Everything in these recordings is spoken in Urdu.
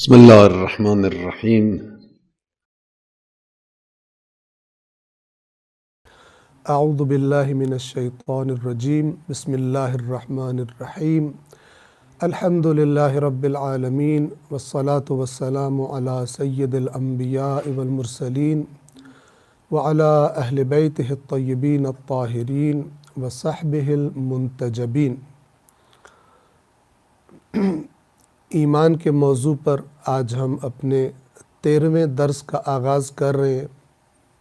بسم الله الرحمن الرحيم. اعوذ باللہ من الشیطان الرجیم بسم اللہ الرحمن الرحیم الحمد للہ رب العالمین والصلاة والسلام علی سید الانبیاء والمرسلین وعلی اہل بیتہ الطیبین الطاہرین وصحبہ المنتجبین۔ ایمان کے موضوع پر آج ہم اپنے 13ویں درس کا آغاز کر رہے ہیں۔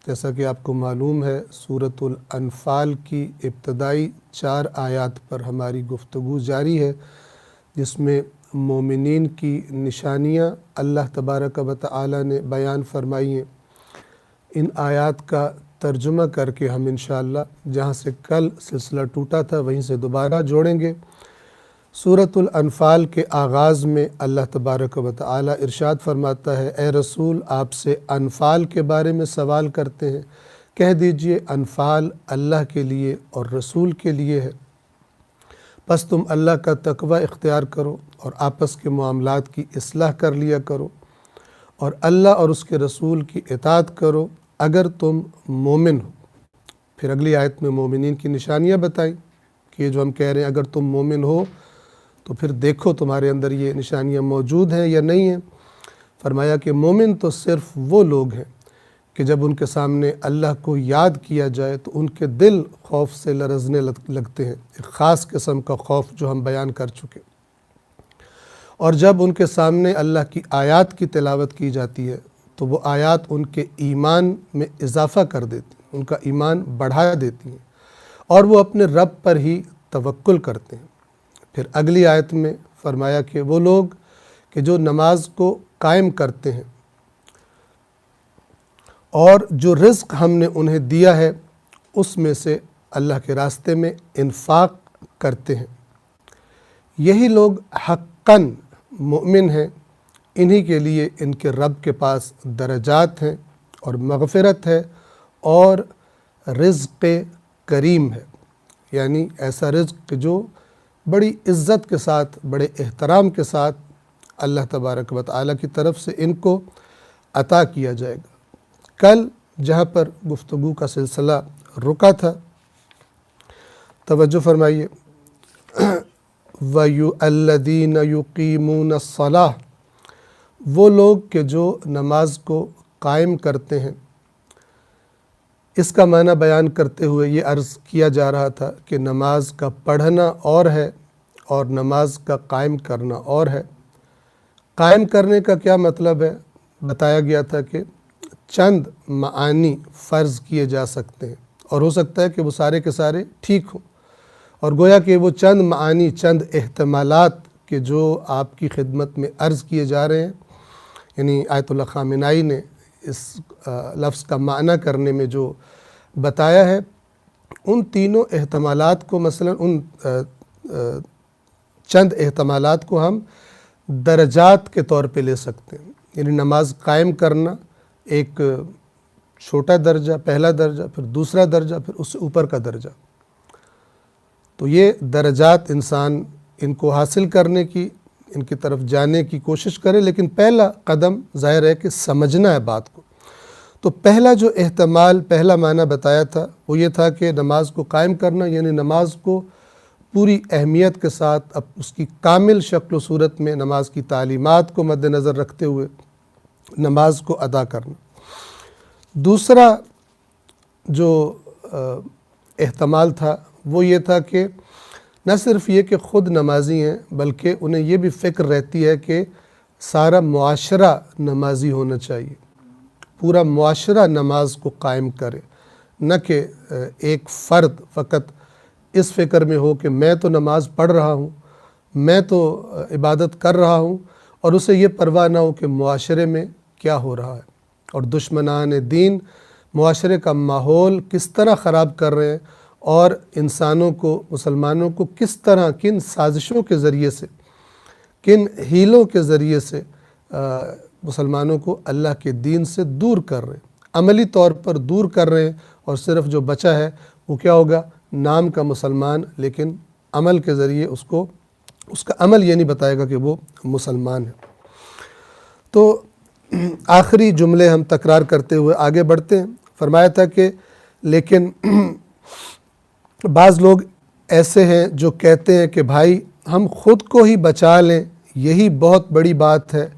جیسا کہ آپ کو معلوم ہے، سورۃ الانفال کی ابتدائی 4 آیات پر ہماری گفتگو جاری ہے، جس میں مومنین کی نشانیاں اللہ تبارک و تعالی نے بیان فرمائی ہیں۔ ان آیات کا ترجمہ کر کے ہم انشاءاللہ جہاں سے کل سلسلہ ٹوٹا تھا وہیں سے دوبارہ جوڑیں گے۔ سورۃ الانفال کے آغاز میں اللہ تبارک و تعالی ارشاد فرماتا ہے، اے رسول آپ سے انفال کے بارے میں سوال کرتے ہیں، کہہ دیجئے انفال اللہ کے لیے اور رسول کے لیے ہے، پس تم اللہ کا تقوی اختیار کرو اور آپس کے معاملات کی اصلاح کر لیا کرو اور اللہ اور اس کے رسول کی اطاعت کرو اگر تم مومن ہو۔ پھر اگلی آیت میں مومنین کی نشانیاں بتائیں کہ یہ جو ہم کہہ رہے ہیں اگر تم مومن ہو تو پھر دیکھو تمہارے اندر یہ نشانیاں موجود ہیں یا نہیں ہیں۔ فرمایا کہ مومن تو صرف وہ لوگ ہیں کہ جب ان کے سامنے اللہ کو یاد کیا جائے تو ان کے دل خوف سے لرزنے لگتے ہیں، ایک خاص قسم کا خوف جو ہم بیان کر چکے۔ اور جب ان کے سامنے اللہ کی آیات کی تلاوت کی جاتی ہے تو وہ آیات ان کے ایمان میں اضافہ کر دیتی ہیں، ان کا ایمان بڑھا دیتی ہیں اور وہ اپنے رب پر ہی توکل کرتے ہیں۔ پھر اگلی آیت میں فرمایا کہ وہ لوگ کہ جو نماز کو قائم کرتے ہیں اور جو رزق ہم نے انہیں دیا ہے اس میں سے اللہ کے راستے میں انفاق کرتے ہیں، یہی لوگ حقاً مؤمن ہیں، انہی کے لیے ان کے رب کے پاس درجات ہیں اور مغفرت ہے اور رزق کریم ہے، یعنی ایسا رزق جو بڑی عزت کے ساتھ، بڑے احترام کے ساتھ اللہ تبارک و تعالی کی طرف سے ان کو عطا کیا جائے گا۔ کل جہاں پر گفتگو کا سلسلہ رکا تھا، توجہ فرمائیے، الَّذِينَ يُقِيمُونَ الصَّلَاةَ، وہ لوگ کہ جو نماز کو قائم کرتے ہیں۔ اس کا معنی بیان کرتے ہوئے یہ عرض کیا جا رہا تھا کہ نماز کا پڑھنا اور ہے اور نماز کا قائم کرنا اور ہے۔ قائم کرنے کا کیا مطلب ہے؟ بتایا گیا تھا کہ چند معانی فرض کیے جا سکتے ہیں اور ہو سکتا ہے کہ وہ سارے کے سارے ٹھیک ہوں، اور گویا کہ وہ چند معانی، چند احتمالات کہ جو آپ کی خدمت میں عرض کیے جا رہے ہیں، یعنی آیت اللہ خامنائی نے اس لفظ کا معنی کرنے میں جو بتایا ہے، ان تینوں احتمالات کو، مثلا ان چند احتمالات کو ہم درجات کے طور پہ لے سکتے ہیں۔ یعنی نماز قائم کرنا ایک چھوٹا درجہ، پہلا درجہ، پھر دوسرا درجہ، پھر اس سے اوپر کا درجہ۔ تو یہ درجات انسان ان کو حاصل کرنے کی، ان کی طرف جانے کی کوشش کرے، لیکن پہلا قدم ظاہر ہے کہ سمجھنا ہے بات کو۔ تو پہلا جو احتمال، پہلا معنی بتایا تھا وہ یہ تھا کہ نماز کو قائم کرنا یعنی نماز کو پوری اہمیت کے ساتھ، اب اس کی کامل شکل و صورت میں نماز کی تعلیمات کو مد نظر رکھتے ہوئے نماز کو ادا کرنا۔ دوسرا جو احتمال تھا وہ یہ تھا کہ نہ صرف یہ کہ خود نمازی ہیں بلکہ انہیں یہ بھی فکر رہتی ہے کہ سارا معاشرہ نمازی ہونا چاہیے، پورا معاشرہ نماز کو قائم کرے، نہ کہ ایک فرد فقط اس فکر میں ہو کہ میں تو نماز پڑھ رہا ہوں، میں تو عبادت کر رہا ہوں، اور اسے یہ پرواہ نہ ہو کہ معاشرے میں کیا ہو رہا ہے اور دشمنان دین معاشرے کا ماحول کس طرح خراب کر رہے ہیں اور انسانوں کو، مسلمانوں کو کس طرح، کن سازشوں کے ذریعے سے، کن ہیلوں کے ذریعے سے مسلمانوں کو اللہ کے دین سے دور کر رہے ہیں، عملی طور پر دور کر رہے ہیں، اور صرف جو بچا ہے وہ کیا ہوگا؟ نام کا مسلمان، لیکن عمل کے ذریعے اس کا عمل یہ نہیں بتائے گا کہ وہ مسلمان ہے۔ تو آخری جملے ہم تکرار کرتے ہوئے آگے بڑھتے ہیں. فرمایا تھا کہ لیکن بعض لوگ ایسے ہیں جو کہتے ہیں کہ بھائی ہم خود کو ہی بچا لیں، یہی بہت بڑی بات ہے،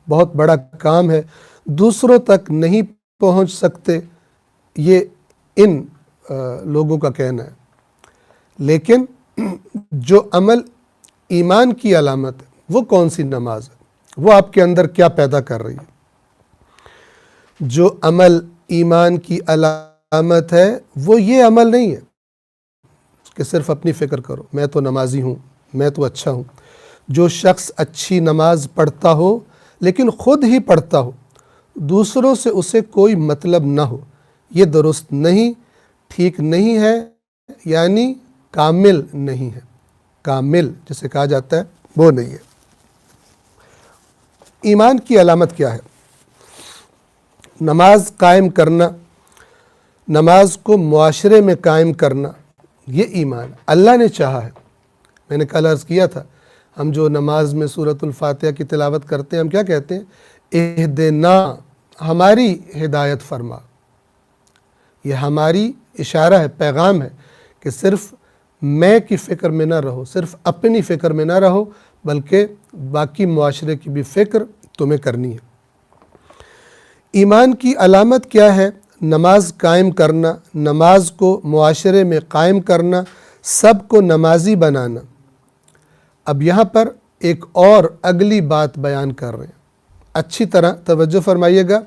بہت بڑا کام ہے، دوسروں تک نہیں پہنچ سکتے. یہ ان لوگوں کا کہنا ہے. لیکن جو عمل ایمان کی علامت ہے وہ کون سی نماز ہے؟ وہ آپ کے اندر کیا پیدا کر رہی ہے؟ جو عمل ایمان کی علامت ہے وہ یہ عمل نہیں ہے کہ صرف اپنی فکر کرو، میں تو نمازی ہوں، میں تو اچھا ہوں. جو شخص اچھی نماز پڑھتا ہو لیکن خود ہی پڑھتا ہو، دوسروں سے اسے کوئی مطلب نہ ہو، یہ درست نہیں، ٹھیک نہیں ہے، یعنی کامل نہیں ہے. کامل جسے کہا جاتا ہے وہ نہیں ہے. ایمان کی علامت کیا ہے؟ نماز قائم کرنا، نماز کو معاشرے میں قائم کرنا، یہ ایمان اللہ نے چاہا ہے. میں نے کل عرض کیا تھا، ہم جو نماز میں سورۃ الفاتحہ کی تلاوت کرتے ہیں ہم کیا کہتے ہیں؟ اہدنا، ہماری ہدایت فرما. یہ ہماری اشارہ ہے، پیغام ہے کہ صرف میں کی فکر میں نہ رہو، صرف اپنی فکر میں نہ رہو، بلکہ باقی معاشرے کی بھی فکر تمہیں کرنی ہے. ایمان کی علامت کیا ہے؟ نماز قائم کرنا، نماز کو معاشرے میں قائم کرنا، سب کو نمازی بنانا. اب یہاں پر ایک اور اگلی بات بیان کر رہے ہیں، اچھی طرح توجہ فرمائیے گا.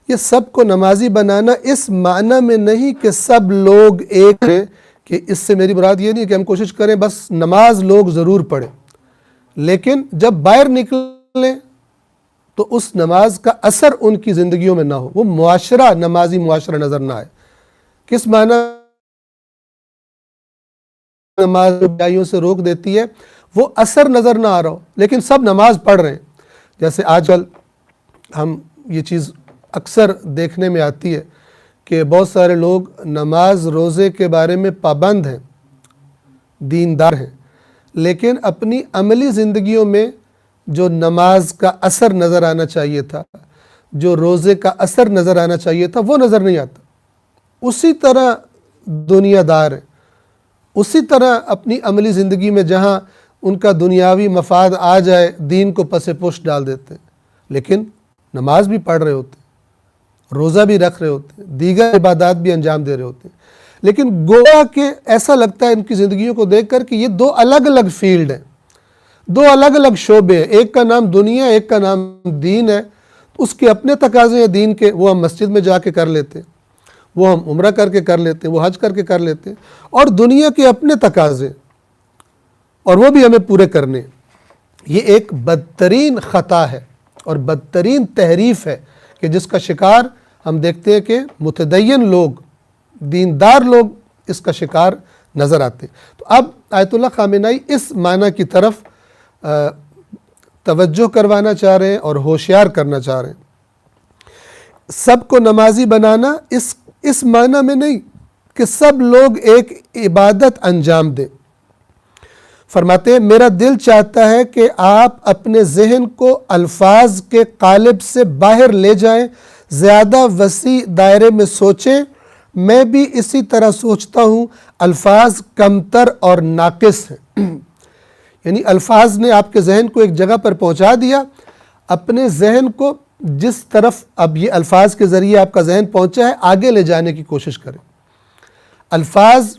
یہ سب کو نمازی بنانا اس معنی میں نہیں کہ سب لوگ ایک ہیں، کہ اس سے میری مراد یہ نہیں کہ ہم کوشش کریں بس نماز لوگ ضرور پڑھیں، لیکن جب باہر نکلیں تو اس نماز کا اثر ان کی زندگیوں میں نہ ہو، وہ معاشرہ نمازی معاشرہ نظر نہ آئے. کس معنی؟ نماز برائیوں سے روک دیتی ہے، وہ اثر نظر نہ آ رہا ہو لیکن سب نماز پڑھ رہے ہیں. جیسے آج کل ہم یہ چیز اکثر دیکھنے میں آتی ہے کہ بہت سارے لوگ نماز روزے کے بارے میں پابند ہیں، دیندار ہیں، لیکن اپنی عملی زندگیوں میں جو نماز کا اثر نظر آنا چاہیے تھا، جو روزے کا اثر نظر آنا چاہیے تھا، وہ نظر نہیں آتا. اسی طرح دنیا دار ہیں، اسی طرح اپنی عملی زندگی میں جہاں ان کا دنیاوی مفاد آ جائے دین کو پس پش ڈال دیتے ہیں، لیکن نماز بھی پڑھ رہے ہوتے ہیں، روزہ بھی رکھ رہے ہوتے ہیں، دیگر عبادات بھی انجام دے رہے ہوتے ہیں، لیکن گویا کہ ایسا لگتا ہے ان کی زندگیوں کو دیکھ کر کہ یہ دو الگ الگ فیلڈ ہیں، دو الگ الگ شعبے ہیں. ایک کا نام دنیا، ایک کا نام دین ہے. اس کے اپنے تقاضے ہیں دین کے، وہ ہم مسجد میں جا کے کر لیتے ہیں، وہ ہم عمرہ کر کے کر لیتے ہیں، وہ حج کر کے کر لیتے ہیں، اور دنیا کے اپنے تقاضے اور وہ بھی ہمیں پورے کرنے. یہ ایک بدترین خطا ہے اور بدترین تحریف ہے کہ جس کا شکار ہم دیکھتے ہیں کہ متدین لوگ، دیندار لوگ اس کا شکار نظر آتے ہیں. تو اب آیت اللہ خامنہئی اس معنی کی طرف توجہ کروانا چاہ رہے ہیں اور ہوشیار کرنا چاہ رہے ہیں. سب کو نمازی بنانا اس معنی میں نہیں کہ سب لوگ ایک عبادت انجام دیں. فرماتے ہیں میرا دل چاہتا ہے کہ آپ اپنے ذہن کو الفاظ کے قالب سے باہر لے جائیں، زیادہ وسیع دائرے میں سوچیں. میں بھی اسی طرح سوچتا ہوں، الفاظ کمتر اور ناقص ہیں. یعنی الفاظ نے آپ کے ذہن کو ایک جگہ پر پہنچا دیا، اپنے ذہن کو جس طرف اب یہ الفاظ کے ذریعے آپ کا ذہن پہنچا ہے آگے لے جانے کی کوشش کریں. الفاظ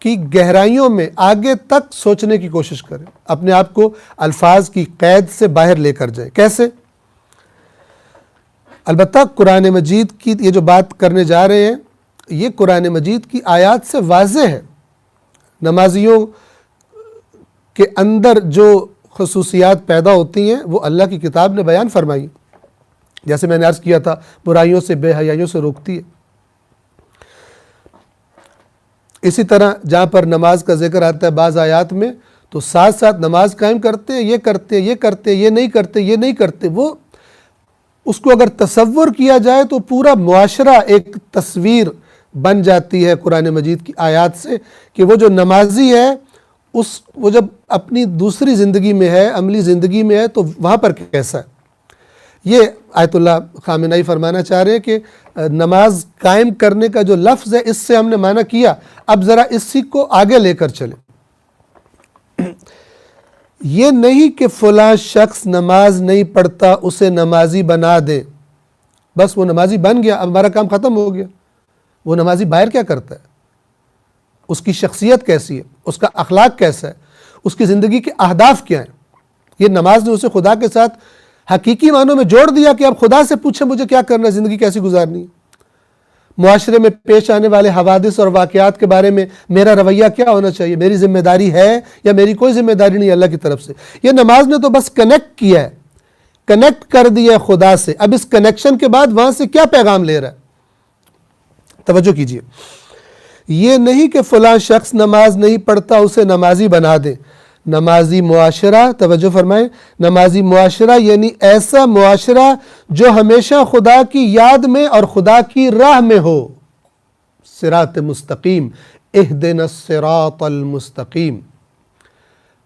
کی گہرائیوں میں آگے تک سوچنے کی کوشش کریں، اپنے آپ کو الفاظ کی قید سے باہر لے کر جائیں. کیسے؟ البتہ قرآن مجید کی یہ جو بات کرنے جا رہے ہیں یہ قرآن مجید کی آیات سے واضح ہے. نمازیوں کے اندر جو خصوصیات پیدا ہوتی ہیں وہ اللہ کی کتاب نے بیان فرمائی. جیسے میں نے عرض کیا تھا، برائیوں سے، بے حیائیوں سے روکتی ہے. اسی طرح جہاں پر نماز کا ذکر آتا ہے بعض آیات میں تو ساتھ ساتھ نماز قائم کرتے ہیں، یہ کرتے ہیں، یہ کرتے ہیں، یہ نہیں کرتے، یہ نہیں کرتے. وہ اس کو اگر تصور کیا جائے تو پورا معاشرہ ایک تصویر بن جاتی ہے قرآن مجید کی آیات سے کہ وہ جو نمازی ہے وہ جب اپنی دوسری زندگی میں ہے، عملی زندگی میں ہے، تو وہاں پر کیسا ہے. یہ آیت اللہ خامنہئی فرمانا چاہ رہے ہیں کہ نماز قائم کرنے کا جو لفظ ہے اس سے ہم نے معنی کیا، اب ذرا اسی کو آگے لے کر چلیں۔ یہ نہیں کہ فلاں شخص نماز نہیں پڑھتا اسے نمازی بنا دیں، بس وہ نمازی بن گیا اب ہمارا کام ختم ہو گیا۔ وہ نمازی باہر کیا کرتا ہے، اس کی شخصیت کیسی ہے، اس کا اخلاق کیسا ہے، اس کی زندگی کے اہداف کیا ہیں، یہ نماز نے اسے خدا کے ساتھ حقیقی معنوں میں جوڑ دیا کہ اب خدا سے پوچھیں مجھے کیا کرنا ہے، زندگی کیسی گزارنی ہے، معاشرے میں پیش آنے والے حوادث اور واقعات کے بارے میں میرا رویہ کیا ہونا چاہیے، میری ذمہ داری ہے یا میری کوئی ذمہ داری نہیں اللہ کی طرف سے۔ یہ نماز نے تو بس کنیکٹ کیا ہے، کنیکٹ کر دیا ہے خدا سے، اب اس کنیکشن کے بعد وہاں سے کیا پیغام لے رہا ہے، توجہ کیجئے۔ یہ نہیں کہ فلاں شخص نماز نہیں پڑھتا اسے نمازی بنا دیں۔ نمازی معاشرہ، توجہ فرمائیں، نمازی معاشرہ یعنی ایسا معاشرہ جو ہمیشہ خدا کی یاد میں اور خدا کی راہ میں ہو، صراط مستقیم، اہدنا الصراط المستقیم۔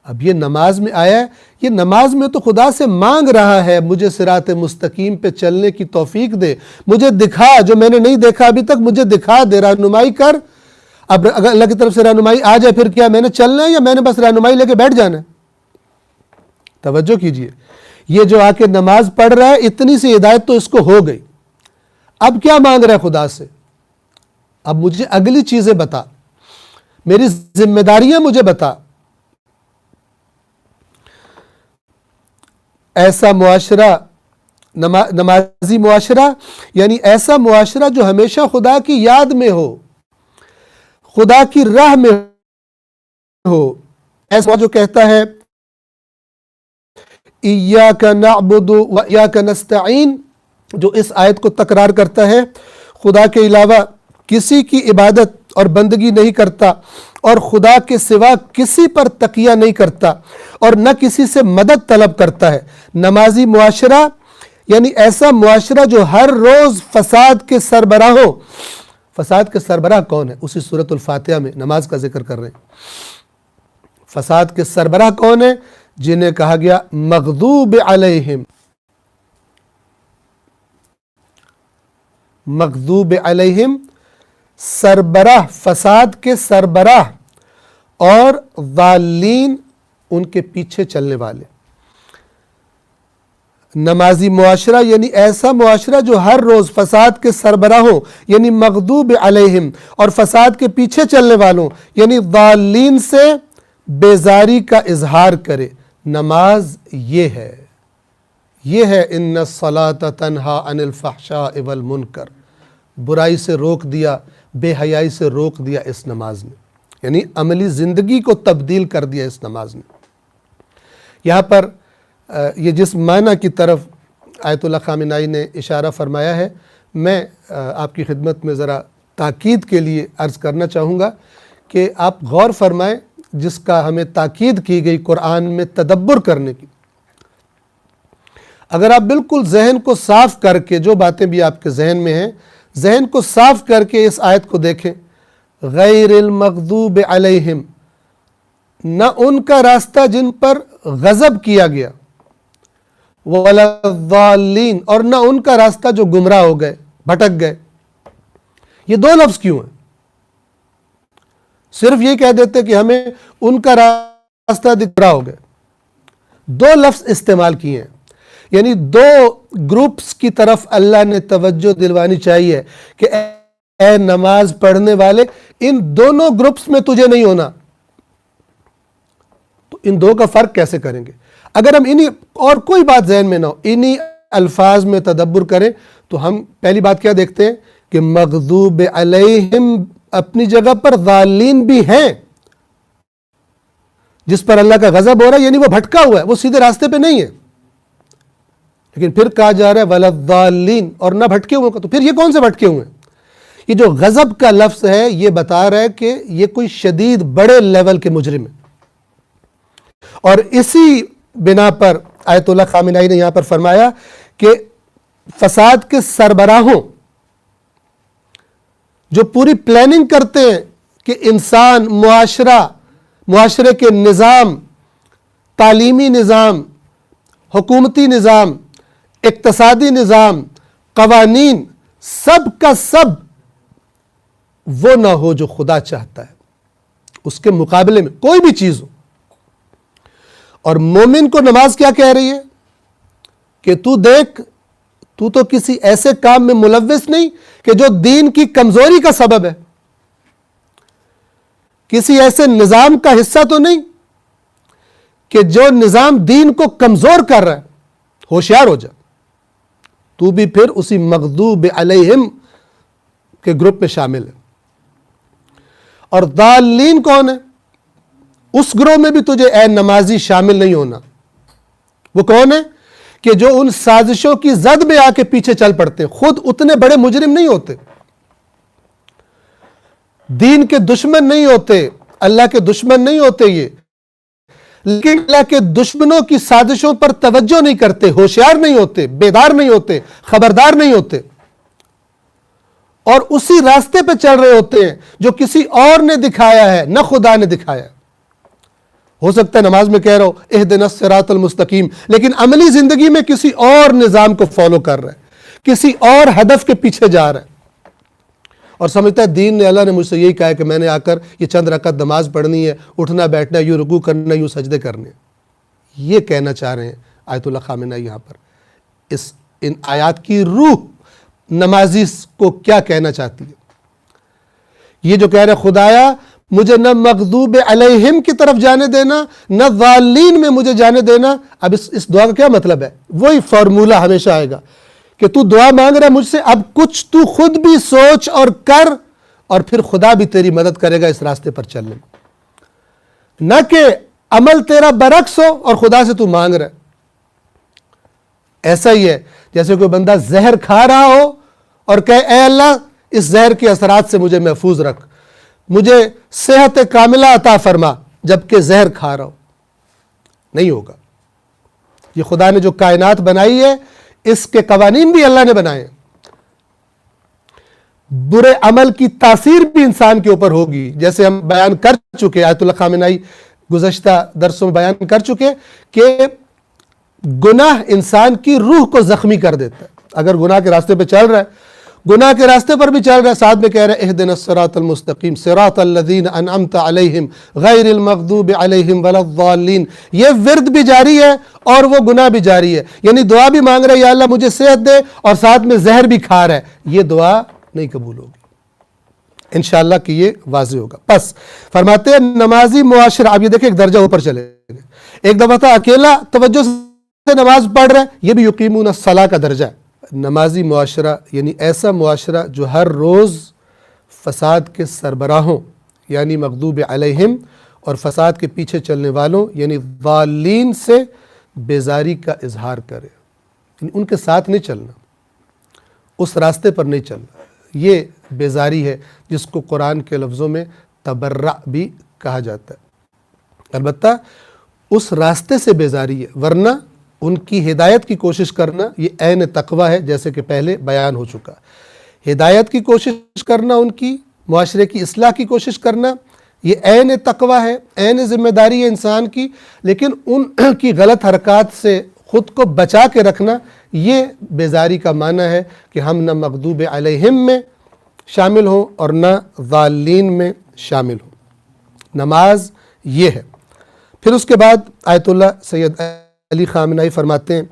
اب یہ نماز میں آیا ہے، یہ نماز میں تو خدا سے مانگ رہا ہے مجھے صراط مستقیم پہ چلنے کی توفیق دے، مجھے دکھا جو میں نے نہیں دیکھا ابھی تک، مجھے دکھا دے، رہنمائی کر۔ اب اگر اللہ کی طرف سے رہنمائی آ جائے پھر کیا میں نے چلنا ہے یا میں نے بس رہنمائی لے کے بیٹھ جانا ہے؟ توجہ کیجئے، یہ جو آ کے نماز پڑھ رہا ہے اتنی سی ہدایت تو اس کو ہو گئی، اب کیا مانگ رہا ہے خدا سے؟ اب مجھے اگلی چیزیں بتا، میری ذمہ داریاں مجھے بتا۔ ایسا معاشرہ، نمازی معاشرہ یعنی ایسا معاشرہ جو ہمیشہ خدا کی یاد میں ہو، خدا کی راہ میں ہو، ایسا جو کہتا ہے ایاک نعبد و ایاک نستعین، جو اس آیت کو تکرار کرتا ہے، خدا کے علاوہ کسی کی عبادت اور بندگی نہیں کرتا اور خدا کے سوا کسی پر تقیہ نہیں کرتا اور نہ کسی سے مدد طلب کرتا ہے۔ نمازی معاشرہ یعنی ایسا معاشرہ جو ہر روز فساد کے سربراہ ہو۔ فساد کے سربراہ کون ہے؟ اسی سورۃ الفاتحہ میں نماز کا ذکر کر رہے ہیں۔ فساد کے سربراہ کون ہے؟ جنہیں کہا گیا مغضوب علیہم، مغضوب علیہم، سربراہ، فساد کے سربراہ، اور ضالین، ان کے پیچھے چلنے والے۔ نمازی معاشرہ یعنی ایسا معاشرہ جو ہر روز فساد کے سربراہ ہو یعنی مغضوب علیہم، اور فساد کے پیچھے چلنے والوں یعنی ضالین سے بیزاری کا اظہار کرے۔ نماز یہ ہے ان الصلاۃ تنہی عن الفحشاء والمنکر، برائی سے روک دیا، بے حیائی سے روک دیا اس نماز نے، یعنی عملی زندگی کو تبدیل کر دیا اس نماز نے۔ یہاں پر یہ جس معنی کی طرف آیت اللہ خامنہئی نے اشارہ فرمایا ہے، میں آپ کی خدمت میں ذرا تاکید کے لیے عرض کرنا چاہوں گا کہ آپ غور فرمائیں، جس کا ہمیں تاکید کی گئی قرآن میں تدبر کرنے کی۔ اگر آپ بالکل ذہن کو صاف کر کے، جو باتیں بھی آپ کے ذہن میں ہیں، ذہن کو صاف کر کے اس آیت کو دیکھیں، غیر المغضوب علیہم، نہ ان کا راستہ جن پر غضب کیا گیا، ولا الضالین، اور نہ ان کا راستہ جو گمراہ ہو گئے، بھٹک گئے۔ یہ دو لفظ کیوں ہیں؟ صرف یہ کہہ دیتے کہ ہمیں ان کا راستہ گمراہ ہو گئے، دو لفظ استعمال کیے ہیں، یعنی دو گروپس کی طرف اللہ نے توجہ دلوانی چاہیے کہ اے نماز پڑھنے والے، ان دونوں گروپس میں تجھے نہیں ہونا۔ تو ان دو کا فرق کیسے کریں گے؟ اگر ہم انہی اور کوئی بات ذہن میں نہ ہو، انہی الفاظ میں تدبر کریں تو ہم پہلی بات کیا دیکھتے ہیں کہ مغضوب علیہم اپنی جگہ پر ضالین بھی ہیں، جس پر اللہ کا غضب ہو رہا ہے، یعنی وہ بھٹکا ہوا ہے، وہ سیدھے راستے پہ نہیں ہے۔ لیکن پھر کہا جا رہا ہے ولا الضالین، اور نہ بھٹکے ہوئے کا، تو پھر یہ کون سے بھٹکے ہوئے ہیں؟ یہ جو غضب کا لفظ ہے یہ بتا رہا ہے کہ یہ کوئی شدید بڑے لیول کے مجرم ہیں، اور اسی بنا پر آیت اللہ خامنہئی نے یہاں پر فرمایا کہ فساد کے سربراہوں جو پوری پلاننگ کرتے ہیں کہ انسان، معاشرے کے نظام، تعلیمی نظام، حکومتی نظام، اقتصادی نظام، قوانین، سب کا سب وہ نہ ہو جو خدا چاہتا ہے، اس کے مقابلے میں کوئی بھی چیز ہو۔ اور مومن کو نماز کیا کہہ رہی ہے کہ تو دیکھ، تو تو کسی ایسے کام میں ملوث نہیں کہ جو دین کی کمزوری کا سبب ہے، کسی ایسے نظام کا حصہ تو نہیں کہ جو نظام دین کو کمزور کر رہا ہے۔ ہوشیار ہو جا، تو بھی پھر اسی مغضوب علیہم کے گروپ میں شامل ہے۔ اور ضالین کون ہے؟ اس گروہ میں بھی تجھے اے نمازی شامل نہیں ہونا۔ وہ کون ہے؟ کہ جو ان سازشوں کی زد میں آ کے پیچھے چل پڑتے ہیں، خود اتنے بڑے مجرم نہیں ہوتے، دین کے دشمن نہیں ہوتے، اللہ کے دشمن نہیں ہوتے یہ، لیکن اللہ کے دشمنوں کی سازشوں پر توجہ نہیں کرتے، ہوشیار نہیں ہوتے، بیدار نہیں ہوتے، خبردار نہیں ہوتے، اور اسی راستے پہ چل رہے ہوتے ہیں جو کسی اور نے دکھایا ہے، نہ خدا نے دکھایا ہے۔ ہو سکتا ہے نماز میں کہہ رہا ہو اہدنا الصراط المستقیم، لیکن عملی زندگی میں کسی اور نظام کو فالو کر رہا ہے، کسی اور ہدف کے پیچھے جا رہا ہے، اور سمجھتا ہے دین نے، اللہ نے مجھ سے یہی کہا ہے کہ میں نے آ کر یہ چند رکعت نماز پڑھنی ہے، اٹھنا بیٹھنا، یوں رکوع کرنا، یوں سجدے کرنے۔ یہ کہنا چاہ رہے ہیں آیت اللہ خامنہ یہاں پر، ان آیات کی روح نمازی کو کیا کہنا چاہتی ہے؟ یہ جو کہہ رہے خدایا مجھے نہ مغضوب علیہم کی طرف جانے دینا، نہ ضالین میں مجھے جانے دینا۔ اب اس دعا کا کیا مطلب ہے؟ وہی فارمولہ ہمیشہ آئے گا کہ تو دعا مانگ رہا ہے مجھ سے، اب کچھ تو خود بھی سوچ اور کر، اور پھر خدا بھی تیری مدد کرے گا اس راستے پر چلنے میں۔ نہ کہ عمل تیرا برعکس ہو اور خدا سے تو مانگ رہا ہے۔ ایسا ہی ہے جیسے کوئی بندہ زہر کھا رہا ہو اور کہے اے اللہ اس زہر کے اثرات سے مجھے محفوظ رکھ، مجھے صحت کاملہ عطا فرما، جبکہ زہر کھا رہا ہو۔ نہیں ہوگا۔ یہ خدا نے جو کائنات بنائی ہے، اس کے قوانین بھی اللہ نے بنائے ہیں۔ برے عمل کی تاثیر بھی انسان کے اوپر ہوگی، جیسے ہم بیان کر چکے، آیت اللہ خامنہ گزشتہ درسوں میں بیان کر چکے کہ گناہ انسان کی روح کو زخمی کر دیتا ہے۔ اگر گناہ کے راستے پہ چل رہا ہے، گناہ کے راستے پر بھی چل رہا ہے، ساتھ میں کہہ رہا ہے اہدنا الصراط المستقیم صراط الذین انعمت علیہم غیر المغضوب علیہم ولا الضالین۔ یہ ورد بھی جاری ہے اور وہ گناہ بھی جاری ہے، یعنی دعا بھی مانگ رہا ہے یا اللہ مجھے صحت دے، اور ساتھ میں زہر بھی کھا رہا ہے۔ یہ دعا نہیں قبول ہوگی انشاءاللہ کہ یہ واضح ہوگا۔ بس فرماتے ہیں نمازی معاشرہ، اب یہ دیکھیں ایک درجہ اوپر چلے گئے۔ ایک دفعہ تھا اکیلا توجہ سے نماز پڑھ رہا ہے، یہ بھی یقیمون الصلاۃ کا درجہ ہے۔ نمازی معاشرہ یعنی ایسا معاشرہ جو ہر روز فساد کے سربراہوں یعنی مغضوب علیہم اور فساد کے پیچھے چلنے والوں یعنی ضالین سے بیزاری کا اظہار کرے، یعنی ان کے ساتھ نہیں چلنا، اس راستے پر نہیں چلنا۔ یہ بیزاری ہے جس کو قرآن کے لفظوں میں تبرع بھی کہا جاتا ہے۔ البتہ اس راستے سے بیزاری ہے، ورنہ ان کی ہدایت کی کوشش کرنا یہ عین تقوی ہے، جیسے کہ پہلے بیان ہو چکا۔ ہدایت کی کوشش کرنا، ان کی معاشرے کی اصلاح کی کوشش کرنا یہ عین تقوی ہے، عین ذمہ داری ہے انسان کی، لیکن ان کی غلط حرکات سے خود کو بچا کے رکھنا یہ بیزاری کا معنی ہے کہ ہم نہ مغضوب علیہم میں شامل ہوں اور نہ ضالین میں شامل ہوں۔ نماز یہ ہے۔ پھر اس کے بعد آیت اللہ سید علی خامنہئی فرماتے ہیں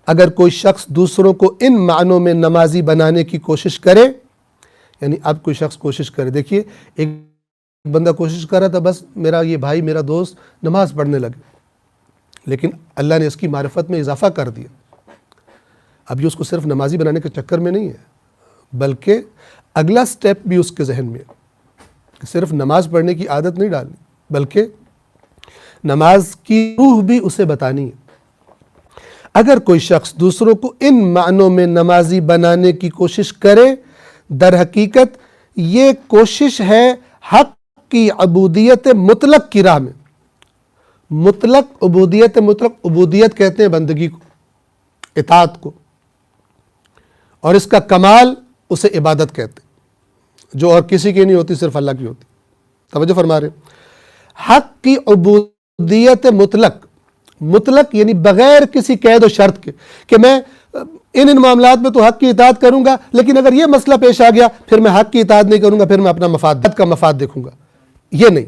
اگر کوئی شخص دوسروں کو ان معنوں میں نمازی بنانے کی کوشش کرے، یعنی اب کوئی شخص کوشش کرے، دیکھیے ایک بندہ کوشش کر رہا تھا بس میرا یہ بھائی میرا دوست نماز پڑھنے لگے، لیکن اللہ نے اس کی معرفت میں اضافہ کر دیا۔ اب یہ اس کو صرف نمازی بنانے کے چکر میں نہیں ہے، بلکہ اگلا سٹیپ بھی اس کے ذہن میں ہے کہ صرف نماز پڑھنے کی عادت نہیں ڈالنی، بلکہ نماز کی روح بھی اسے بتانی ہے۔ اگر کوئی شخص دوسروں کو ان معنوں میں نمازی بنانے کی کوشش کرے، در حقیقت یہ کوشش ہے حق کی عبودیت مطلق کی راہ میں۔ مطلق عبودیت، مطلق عبودیت کہتے ہیں بندگی کو، اطاعت کو، اور اس کا کمال اسے عبادت کہتے ہیں، جو اور کسی کی نہیں ہوتی، صرف اللہ کی ہوتی۔ توجہ فرما رہے ہیں، حق کی عبودیت مطلق مطلق یعنی بغیر کسی قید و شرط کے کہ میں ان معاملات میں تو حق کی اطاعت کروں گا، لیکن اگر یہ مسئلہ پیش آ گیا پھر میں حق کی اطاعت نہیں کروں گا، پھر میں اپنا مفاد دیکھوں گا. یہ نہیں.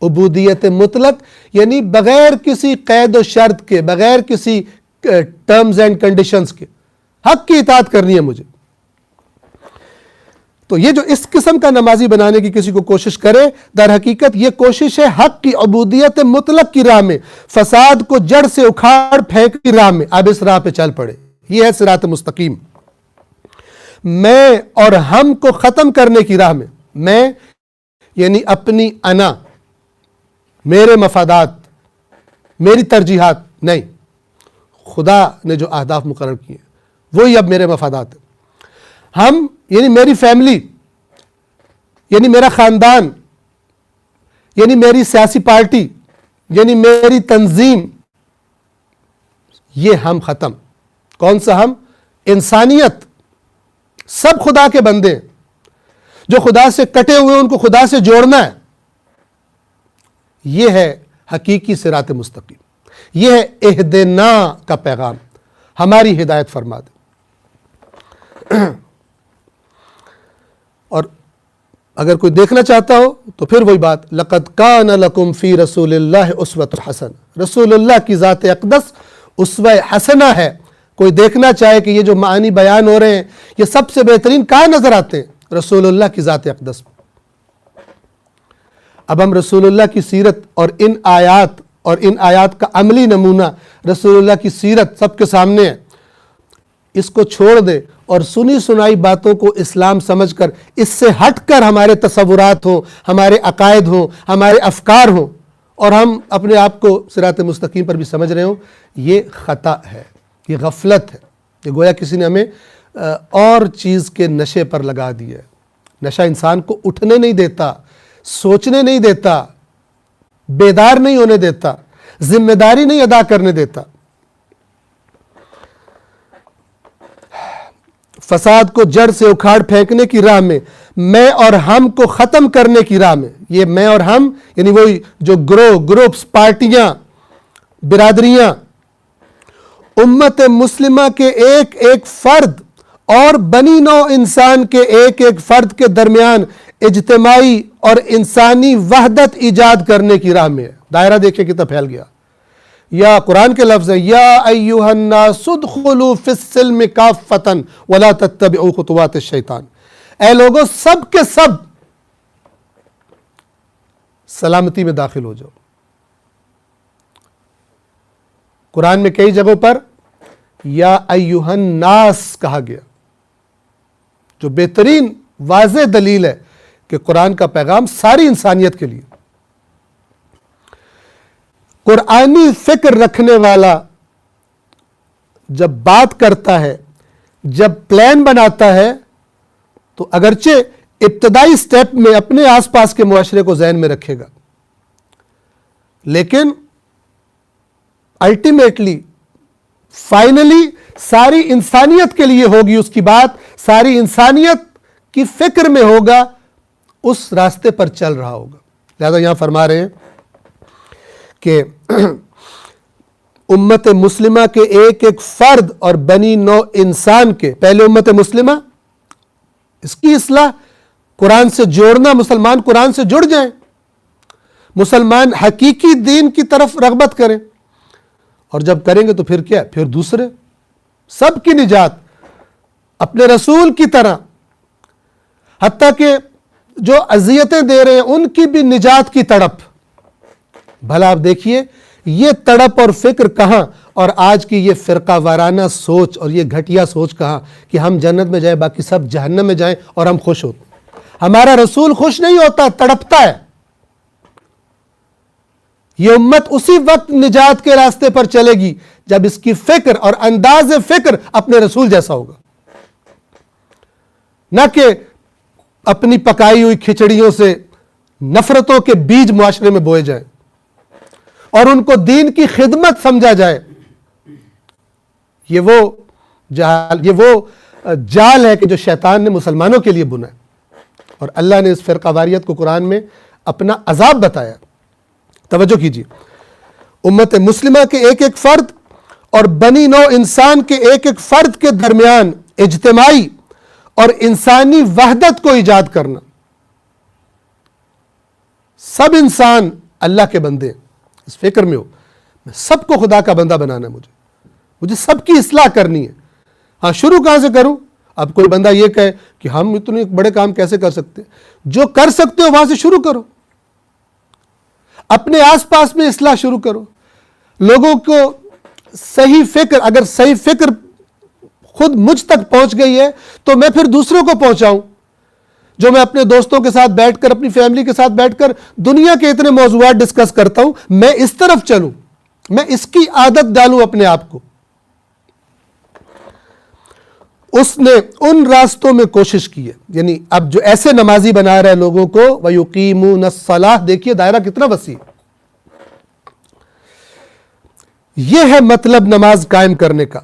عبودیت مطلق یعنی بغیر کسی قید و شرط کے، بغیر کسی ٹرمز اینڈ کنڈیشنز کے حق کی اطاعت کرنی ہے مجھے. تو یہ جو اس قسم کا نمازی بنانے کی کسی کو کوشش کرے، در حقیقت یہ کوشش ہے حق کی عبودیت مطلق کی راہ میں فساد کو جڑ سے اکھاڑ پھینک کی راہ میں اب اس راہ پہ چل پڑے. یہ ہے صراط مستقیم. میں اور ہم کو ختم کرنے کی راہ میں، میں یعنی اپنی انا، میرے مفادات، میری ترجیحات نہیں، خدا نے جو اہداف مقرر کیے وہی اب میرے مفادات ہیں. ہم یعنی میری فیملی، یعنی میرا خاندان، یعنی میری سیاسی پارٹی، یعنی میری تنظیم، یہ ہم ختم. کون سا ہم؟ انسانیت. سب خدا کے بندے ہیں. جو خدا سے کٹے ہوئے ان کو خدا سے جوڑنا ہے. یہ ہے حقیقی صراط مستقیم. یہ ہے اہدنا کا پیغام. ہماری ہدایت فرما دے. اور اگر کوئی دیکھنا چاہتا ہو تو پھر وہی بات، لَقَدْ كَانَ لَكُمْ فِي رَسُولِ اللَّهِ أُسْوَةٌ حَسَنَةٌ. رسول اللہ کی ذات اقدس اسوہ حسنہ ہے. کوئی دیکھنا چاہے کہ یہ جو معانی بیان ہو رہے ہیں یہ سب سے بہترین کہاں نظر آتے ہیں؟ رسول اللہ کی ذات اقدس. اب ہم رسول اللہ کی سیرت اور ان آیات کا عملی نمونہ رسول اللہ کی سیرت سب کے سامنے ہے. اس کو چھوڑ دے اور سنی سنائی باتوں کو اسلام سمجھ کر اس سے ہٹ کر ہمارے تصورات ہوں، ہمارے عقائد ہوں، ہمارے افکار ہوں اور ہم اپنے آپ کو صراط مستقیم پر بھی سمجھ رہے ہوں، یہ خطا ہے، یہ غفلت ہے. یہ گویا کسی نے ہمیں اور چیز کے نشے پر لگا دیا ہے. نشہ انسان کو اٹھنے نہیں دیتا، سوچنے نہیں دیتا، بیدار نہیں ہونے دیتا، ذمہ داری نہیں ادا کرنے دیتا. فساد کو جڑ سے اکھاڑ پھینکنے کی راہ میں اور ہم کو ختم کرنے کی راہ میں. یہ میں اور ہم یعنی وہی جو گروپس، پارٹیاں، برادریاں، امت مسلمہ کے ایک ایک فرد اور بنی نوع انسان کے ایک ایک فرد کے درمیان اجتماعی اور انسانی وحدت ایجاد کرنے کی راہ میں ہے. دائرہ دیکھیں کتنا پھیل گیا. یا قرآن کے لفظ ہے، یا ایھا الناس ادخلوا فی السلم کافۃ ولا تتبعوا خطوات الشیطان. اے لوگوں سب کے سب سلامتی میں داخل ہو جاؤ. قرآن میں کئی جگہوں پر یا ایھا الناس کہا گیا، جو بہترین واضح دلیل ہے کہ قرآن کا پیغام ساری انسانیت کے لیے. قرآنی فکر رکھنے والا جب بات کرتا ہے، جب پلان بناتا ہے، تو اگرچہ ابتدائی سٹیپ میں اپنے آس پاس کے معاشرے کو ذہن میں رکھے گا، لیکن الٹیمیٹلی فائنلی ساری انسانیت کے لیے ہوگی اس کی بات، ساری انسانیت کی فکر میں ہوگا، اس راستے پر چل رہا ہوگا. لہذا یہاں فرما رہے ہیں کہ امت مسلمہ کے ایک ایک فرد اور بنی نوع انسان کے، پہلے امت مسلمہ، اس کی اصلاح، قرآن سے جوڑنا، مسلمان قرآن سے جڑ جائیں، مسلمان حقیقی دین کی طرف رغبت کریں، اور جب کریں گے تو پھر کیا؟ پھر دوسرے سب کی نجات اپنے رسول کی طرح، حتیٰ کہ جو اذیتیں دے رہے ہیں ان کی بھی نجات کی تڑپ. بھلا آپ دیکھیے یہ تڑپ اور فکر کہاں، اور آج کی یہ فرقہ وارانہ سوچ اور یہ گھٹیا سوچ کہاں کہ ہم جنت میں جائیں باقی سب جہنم میں جائیں اور ہم خوش ہوتے. ہمارا رسول خوش نہیں ہوتا، تڑپتا ہے. یہ امت اسی وقت نجات کے راستے پر چلے گی جب اس کی فکر اور انداز فکر اپنے رسول جیسا ہوگا، نہ کہ اپنی پکائی ہوئی کھچڑیوں سے نفرتوں کے بیج معاشرے میں بوئے جائیں اور ان کو دین کی خدمت سمجھا جائے. یہ وہ جال ہے کہ جو شیطان نے مسلمانوں کے لیے بنا ہے، اور اللہ نے اس فرقہ واریت کو قرآن میں اپنا عذاب بتایا. توجہ کیجیے. امت مسلمہ کے ایک ایک فرد اور بنی نوع انسان کے ایک ایک فرد کے درمیان اجتماعی اور انسانی وحدت کو ایجاد کرنا. سب انسان اللہ کے بندے ہیں، اس فکر میں ہو. میں سب کو خدا کا بندہ بنانا ہے، مجھے سب کی اصلاح کرنی ہے. ہاں شروع کہاں سے کروں؟ اب کوئی بندہ یہ کہے کہ ہم اتنے بڑے کام کیسے کر سکتے؟ جو کر سکتے ہو وہاں سے شروع کرو. اپنے آس پاس میں اصلاح شروع کرو. لوگوں کو صحیح فکر، اگر صحیح فکر خود مجھ تک پہنچ گئی ہے تو میں پھر دوسروں کو پہنچاؤں. جو میں اپنے دوستوں کے ساتھ بیٹھ کر، اپنی فیملی کے ساتھ بیٹھ کر دنیا کے اتنے موضوعات ڈسکس کرتا ہوں، میں اس طرف چلوں، میں اس کی عادت ڈالوں اپنے آپ کو. اس نے ان راستوں میں کوشش کی ہے. یعنی اب جو ایسے نمازی بنا رہا ہے لوگوں کو، وَيُقِيمُونَ الصَّلَاةَ، دیکھیے دائرہ کتنا وسیع. یہ ہے مطلب نماز قائم کرنے کا.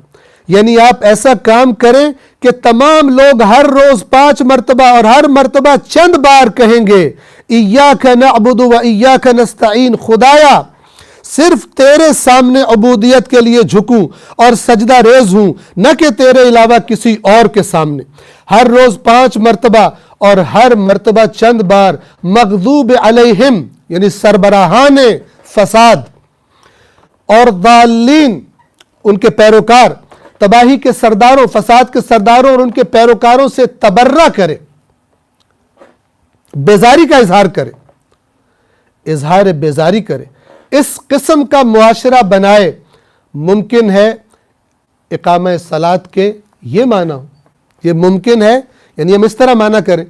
یعنی آپ ایسا کام کریں کہ تمام لوگ ہر روز 5 مرتبہ اور ہر مرتبہ چند بار کہیں گے اِيَّاكَ نَعْبُدُ وَإِيَّاكَ نَسْتَعِينُ، خدایا صرف تیرے سامنے عبودیت کے لیے جھکوں اور سجدہ ریز ہوں، نہ کہ تیرے علاوہ کسی اور کے سامنے. ہر روز 5 مرتبہ اور ہر مرتبہ چند بار. مغضوب علیہم یعنی سربراہان فساد اور ضالین ان کے پیروکار، تباہی کے سرداروں، فساد کے سرداروں اور ان کے پیروکاروں سے تبرہ کرے، بیزاری کا اظہار کرے، اظہار بیزاری کرے. اس قسم کا معاشرہ بنائے. ممکن ہے اقامہ صلاۃ کے یہ معنی ہو، یہ ممکن ہے، یعنی ہم اس طرح معنی کریں.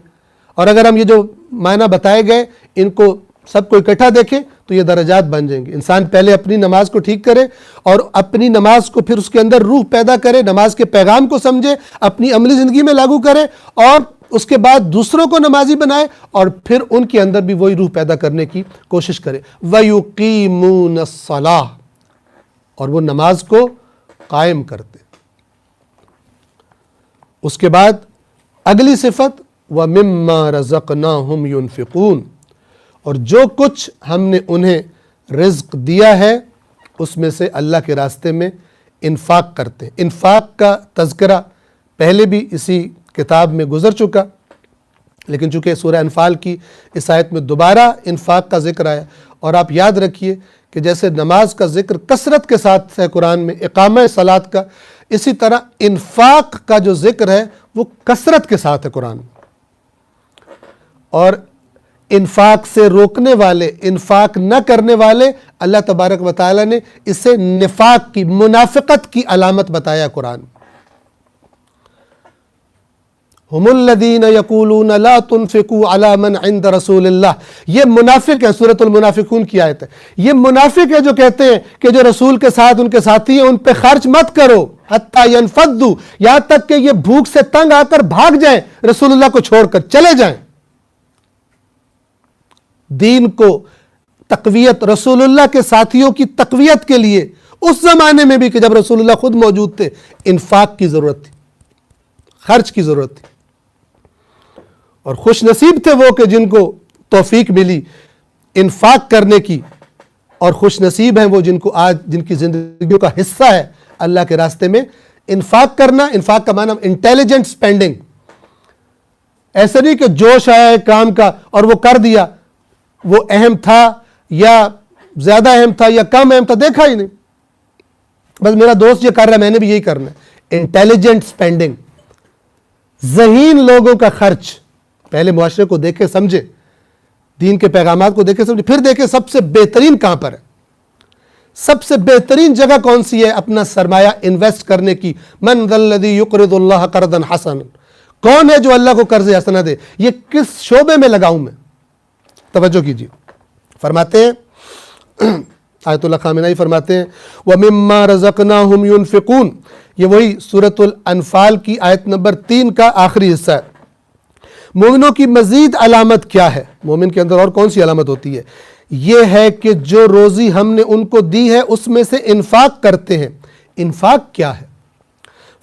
اور اگر ہم یہ جو معنی بتائے گئے ان کو سب کو اکٹھا دیکھیں تو یہ درجات بن جائیں گے. انسان پہلے اپنی نماز کو ٹھیک کرے اور اپنی نماز کو پھر اس کے اندر روح پیدا کرے، نماز کے پیغام کو سمجھے، اپنی عملی زندگی میں لاگو کرے، اور اس کے بعد دوسروں کو نمازی بنائے اور پھر ان کے اندر بھی وہی روح پیدا کرنے کی کوشش کرے. وَيُقِيمُونَ الصَّلَاةَ، اور وہ نماز کو قائم کرتے. اس کے بعد اگلی صفت وَمِمَّا رَزَقْنَاهُمْ يُنْفِقُونَ، اور جو کچھ ہم نے انہیں رزق دیا ہے اس میں سے اللہ کے راستے میں انفاق کرتے ہیں. انفاق کا تذکرہ پہلے بھی اسی کتاب میں گزر چکا، لیکن چونکہ سورہ انفال کی اس آیت میں دوبارہ انفاق کا ذکر آیا. اور آپ یاد رکھیے کہ جیسے نماز کا ذکر کثرت کے ساتھ ہے قرآن میں، اقامہ صلاۃ کا، اسی طرح انفاق کا جو ذکر ہے وہ کثرت کے ساتھ ہے قرآن میں. اور انفاق سے روکنے والے، انفاق نہ کرنے والے، اللہ تبارک و تعالیٰ نے اسے نفاق کی، منافقت کی علامت بتایا قرآن. ہم الذین یقولون لا تنفقوا علی من عند رسول اللہ، یہ منافق ہے. سورۃ المنافقون کی آیت ہے. یہ منافق ہے جو کہتے ہیں کہ جو رسول کے ساتھ ان کے ساتھی ہیں ان پہ خرچ مت کرو، حتی ینفضوا، یہاں تک کہ یہ بھوک سے تنگ آ کر بھاگ جائیں، رسول اللہ کو چھوڑ کر چلے جائیں. دین کو تقویت، رسول اللہ کے ساتھیوں کی تقویت کے لیے اس زمانے میں بھی کہ جب رسول اللہ خود موجود تھے، انفاق کی ضرورت تھی، خرچ کی ضرورت تھی. اور خوش نصیب تھے وہ کہ جن کو توفیق ملی انفاق کرنے کی، اور خوش نصیب ہیں وہ جن کو آج جن کی زندگیوں کا حصہ ہے اللہ کے راستے میں انفاق کرنا. انفاق کا معنی انٹیلیجنٹ سپینڈنگ، ایسا نہیں کہ جوش آیا ہے کام کا اور وہ کر دیا، وہ اہم تھا یا زیادہ اہم تھا یا کم اہم تھا دیکھا ہی نہیں، بس میرا دوست یہ کر رہا ہے میں نے بھی یہی کرنا ہے. انٹیلیجنٹ سپینڈنگ، ذہین لوگوں کا خرچ. پہلے معاشرے کو دیکھے سمجھے، دین کے پیغامات کو دیکھے سمجھے، پھر دیکھے سب سے بہترین کہاں پر ہے، سب سے بہترین جگہ کون سی ہے اپنا سرمایہ انویسٹ کرنے کی. من ذا الذی یقرض اللہ قرضا حسنا، کون ہے جو اللہ کو قرض حسنہ دے، یہ کس شعبے میں لگاؤں میں. توجہ کیجیے، فرماتے ہیں آیت اللہ خامنہ فرماتے ہیں وَمِمَّا رَزَقْنَاهُمْ يُنْفِقُونَ، یہ وہی سورۃ الانفال کی آیت نمبر 3 کا آخری حصہ ہے. مومنوں کی مزید علامت کیا ہے؟ مومن کے اندر اور کون سی علامت ہوتی ہے؟ یہ ہے کہ جو روزی ہم نے ان کو دی ہے اس میں سے انفاق کرتے ہیں. انفاق کیا ہے؟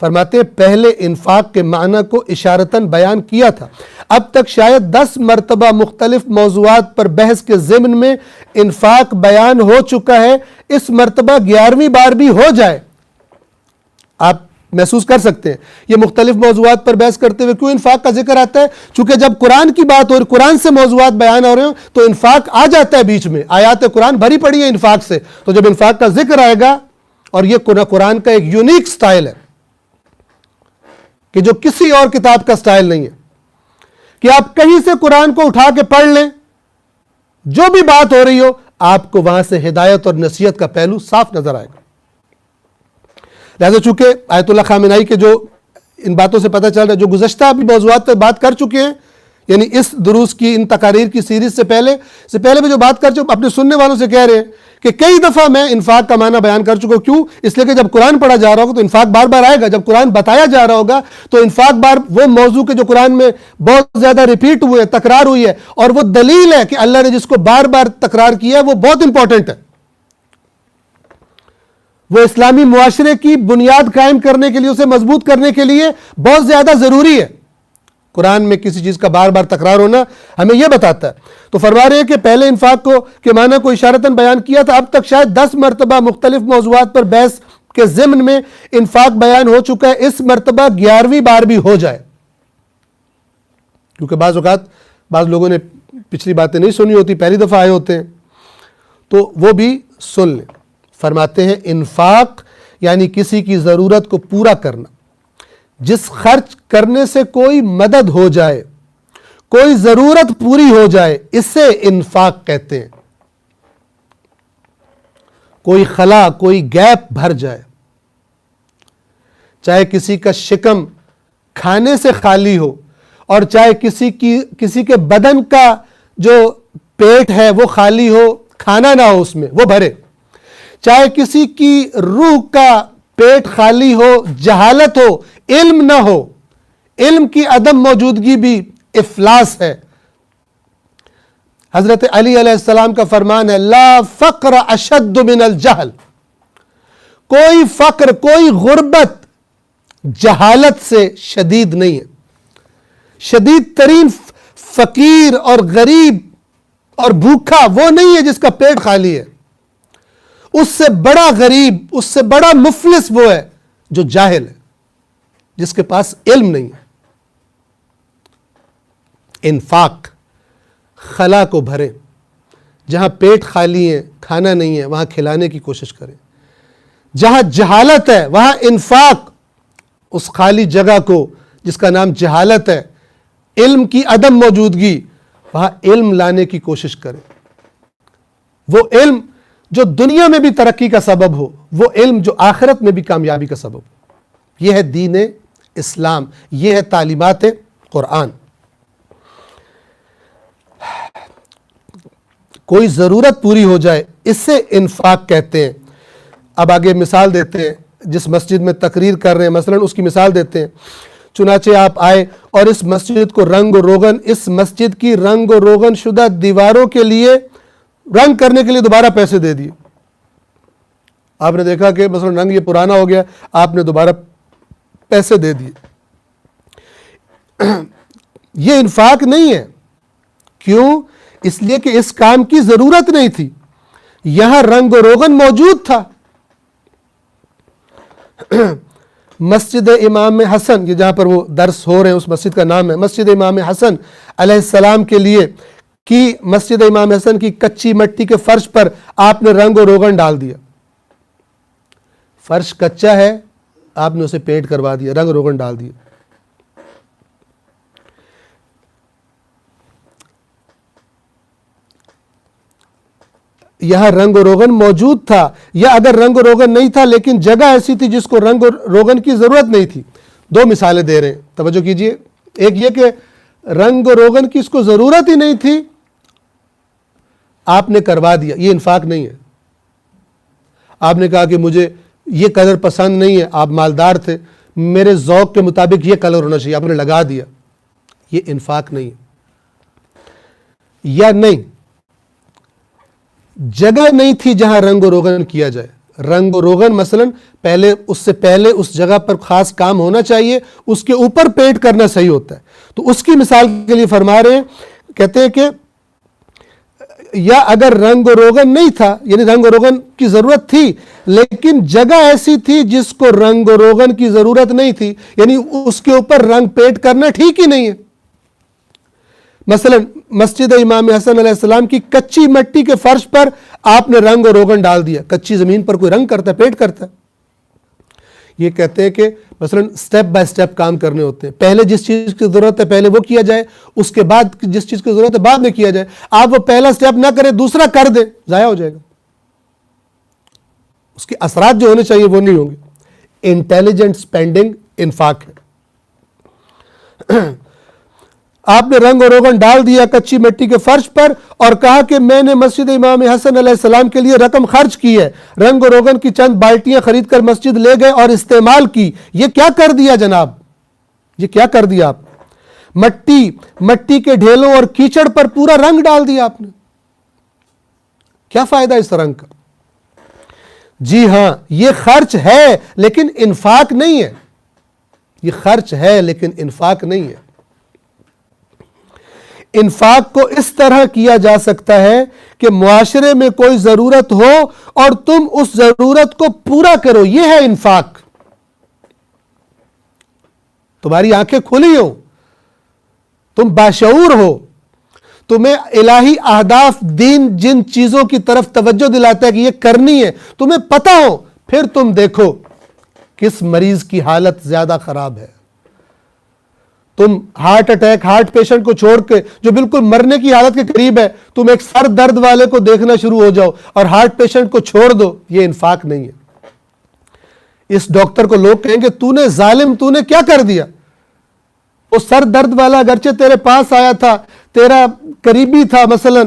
فرماتے ہیں پہلے انفاق کے معنی کو اشارتاً بیان کیا تھا، اب تک شاید 10 مرتبہ مختلف موضوعات پر بحث کے ضمن میں انفاق بیان ہو چکا ہے، اس مرتبہ 11ویں بار بھی ہو جائے۔ آپ محسوس کر سکتے ہیں یہ مختلف موضوعات پر بحث کرتے ہوئے کیوں انفاق کا ذکر آتا ہے؟ چونکہ جب قرآن کی بات ہو رہی، قرآن سے موضوعات بیان ہو رہے ہوں تو انفاق آ جاتا ہے بیچ میں، آیات قرآن بھری پڑی ہے انفاق سے، تو جب انفاق کا ذکر آئے گا، اور یہ قرآن کا ایک یونیک سٹائل ہے کہ جو کسی اور کتاب کا سٹائل نہیں ہے کہ آپ کہیں سے قرآن کو اٹھا کے پڑھ لیں، جو بھی بات ہو رہی ہو آپ کو وہاں سے ہدایت اور نصیحت کا پہلو صاف نظر آئے گا۔ لہذا چونکہ آیت اللہ خامنہئی کے جو ان باتوں سے پتہ چل رہا ہے، جو گزشتہ بھی موضوعات پہ بات کر چکے ہیں، یعنی اس دروس کی ان تقاریر کی سیریز سے پہلے بھی جو بات کر چکے، اپنے سننے والوں سے کہہ رہے ہیں کہ کئی دفعہ میں انفاق کا معنی بیان کر چکا ہوں۔ کیوں؟ اس لیے کہ جب قرآن پڑھا جا رہا ہوگا تو انفاق بار بار آئے گا، جب قرآن بتایا جا رہا ہوگا تو انفاق وہ موضوع کے جو قرآن میں بہت زیادہ ریپیٹ ہوئے، تکرار ہوئی ہے، اور وہ دلیل ہے کہ اللہ نے جس کو بار بار تکرار کیا ہے وہ بہت امپورٹنٹ ہے، وہ اسلامی معاشرے کی بنیاد قائم کرنے کے لیے، اسے مضبوط کرنے کے لیے بہت زیادہ ضروری ہے۔ قرآن میں کسی چیز کا بار بار تکرار ہونا ہمیں یہ بتاتا ہے۔ تو فرما رہے ہیں کہ پہلے انفاق کے معنی کو اشارتاً بیان کیا تھا، اب تک شاید 10 مرتبہ مختلف موضوعات پر بحث کے ضمن میں انفاق بیان ہو چکا ہے، اس مرتبہ 11ویں بار بھی ہو جائے۔ کیونکہ بعض اوقات بعض لوگوں نے پچھلی باتیں نہیں سنی ہوتی، پہلی دفعہ آئے ہوتے ہیں، تو وہ بھی سن لیں۔ فرماتے ہیں انفاق یعنی کسی کی ضرورت کو پورا کرنا، جس خرچ کرنے سے کوئی مدد ہو جائے، کوئی ضرورت پوری ہو جائے، اسے انفاق کہتے ہیں۔ کوئی خلا، کوئی گیپ بھر جائے، چاہے کسی کا شکم کھانے سے خالی ہو اور چاہے کسی کے بدن کا جو پیٹ ہے وہ خالی ہو، کھانا نہ ہو اس میں، وہ بھرے، چاہے کسی کی روح کا پیٹ خالی ہو، جہالت ہو، علم نہ ہو، علم کی عدم موجودگی بھی افلاس ہے۔ حضرت علی علیہ السلام کا فرمان ہے لا فقر اشد من الجہل، کوئی فقر، کوئی غربت جہالت سے شدید نہیں ہے۔ شدید ترین فقیر اور غریب اور بھوکا وہ نہیں ہے جس کا پیٹ خالی ہے، اس سے بڑا غریب، اس سے بڑا مفلس وہ ہے جو جاہل ہے، جس کے پاس علم نہیں ہے۔ انفاق خلا کو بھریں، جہاں پیٹ خالی ہے، کھانا نہیں ہے، وہاں کھلانے کی کوشش کریں۔ جہاں جہالت ہے وہاں انفاق اس خالی جگہ کو جس کا نام جہالت ہے، علم کی عدم موجودگی، وہاں علم لانے کی کوشش کریں۔ وہ علم جو دنیا میں بھی ترقی کا سبب ہو، وہ علم جو آخرت میں بھی کامیابی کا سبب ہو۔ یہ ہے دین اسلام، یہ ہے تعلیمات قرآن۔ کوئی ضرورت پوری ہو جائے، اس سے انفاق کہتے ہیں۔ اب آگے مثال دیتے ہیں، جس مسجد میں تقریر کر رہے ہیں مثلا اس کی مثال دیتے ہیں۔ چنانچہ آپ آئے اور اس مسجد کو رنگ و روغن، اس مسجد کی رنگ و روغن شدہ دیواروں کے لیے رنگ کرنے کے لیے دوبارہ پیسے دے دیے۔ آپ نے دیکھا کہ مثلا رنگ یہ پرانا ہو گیا، آپ نے دوبارہ پیسے دے دیے۔ یہ انفاق نہیں ہے۔ کیوں؟ اس لیے کہ اس کام کی ضرورت نہیں تھی، یہاں رنگ و روغن موجود تھا۔ مسجد امام حسن، یہ جہاں پر وہ درس ہو رہے ہیں اس مسجد کا نام ہے مسجد امام حسن علیہ السلام کے لیے، کہ مسجد امام حسن کی کچی مٹی کے فرش پر آپ نے رنگ و روغن ڈال دیا۔ فرش کچا ہے، آپ نے اسے پینٹ کروا دیا، رنگ و روغن ڈال دیا۔ یہاں رنگ و روغن موجود تھا، یا اگر رنگ و روغن نہیں تھا لیکن جگہ ایسی تھی جس کو رنگ و روغن کی ضرورت نہیں تھی۔ دو مثالیں دے رہے ہیں، توجہ کیجئے۔ ایک یہ کہ رنگ و روغن کی اس کو ضرورت ہی نہیں تھی، آپ نے کروا دیا، یہ انفاق نہیں ہے۔ آپ نے کہا کہ مجھے یہ کلر پسند نہیں ہے، آپ مالدار تھے، میرے ذوق کے مطابق یہ کلر ہونا چاہیے، آپ نے لگا دیا، یہ انفاق نہیں ہے۔ یا نہیں، جگہ نہیں تھی جہاں رنگ و روغن کیا جائے، رنگ و روغن مثلا پہلے اس سے پہلے اس جگہ پر خاص کام ہونا چاہیے، اس کے اوپر پینٹ کرنا صحیح ہوتا ہے. تو اس کی مثال کے لیے فرما رہے ہیں، کہتے ہیں کہ یا اگر رنگ و روغن نہیں تھا، یعنی رنگ و روغن کی ضرورت تھی لیکن جگہ ایسی تھی جس کو رنگ و روغن کی ضرورت نہیں تھی، یعنی اس کے اوپر رنگ پینٹ کرنا ٹھیک ہی نہیں ہے. مثلا مسجد امام حسن علیہ السلام کی کچی مٹی کے فرش پر آپ نے رنگ و روغن ڈال دیا. کچی زمین پر کوئی رنگ کرتا ہے، پینٹ کرتا ہے. یہ کہتے ہیں کہ مثلا سٹیپ بائی سٹیپ کام کرنے ہوتے ہیں. پہلے جس چیز کی ضرورت ہے پہلے وہ کیا جائے، اس کے بعد جس چیز کی ضرورت ہے بعد میں کیا جائے. آپ وہ پہلا سٹیپ نہ کریں دوسرا کر دیں، ضائع ہو جائے گا. اس کے اثرات جو ہونے چاہیے وہ نہیں ہوں گے. انٹیلیجنٹ سپینڈنگ انفاق ہے. آپ نے رنگ و روغن ڈال دیا کچی مٹی کے فرش پر اور کہا کہ میں نے مسجد امام حسن علیہ السلام کے لیے رقم خرچ کی ہے. رنگ و روغن کی چند بالٹیاں خرید کر مسجد لے گئے اور استعمال کی. یہ کیا کر دیا جناب؟ یہ کیا کر دیا آپ؟ مٹی کے ڈھیلوں اور کیچڑ پر پورا رنگ ڈال دیا آپ نے. کیا فائدہ اس رنگ کا؟ جی ہاں، یہ خرچ ہے لیکن انفاق نہیں ہے. یہ خرچ ہے لیکن انفاق نہیں ہے. انفاق کو اس طرح کیا جا سکتا ہے کہ معاشرے میں کوئی ضرورت ہو اور تم اس ضرورت کو پورا کرو. یہ ہے انفاق. تمہاری آنکھیں کھلی ہو، تم باشعور ہو، تمہیں الہی اہداف دین جن چیزوں کی طرف توجہ دلاتا ہے کہ یہ کرنی ہے تمہیں پتہ ہو، پھر تم دیکھو کس مریض کی حالت زیادہ خراب ہے. تم ہارٹ اٹیک ہارٹ پیشنٹ کو چھوڑ کے جو بالکل مرنے کی حالت کے قریب ہے تم ایک سر درد والے کو دیکھنا شروع ہو جاؤ اور ہارٹ پیشنٹ کو چھوڑ دو. یہ انفاق نہیں ہے. اس ڈاکٹر کو لوگ کہیں گے تو نے ظالم، تو نے کیا کر دیا؟ وہ سر درد والا اگرچہ تیرے پاس آیا تھا، تیرا قریبی تھا مثلا،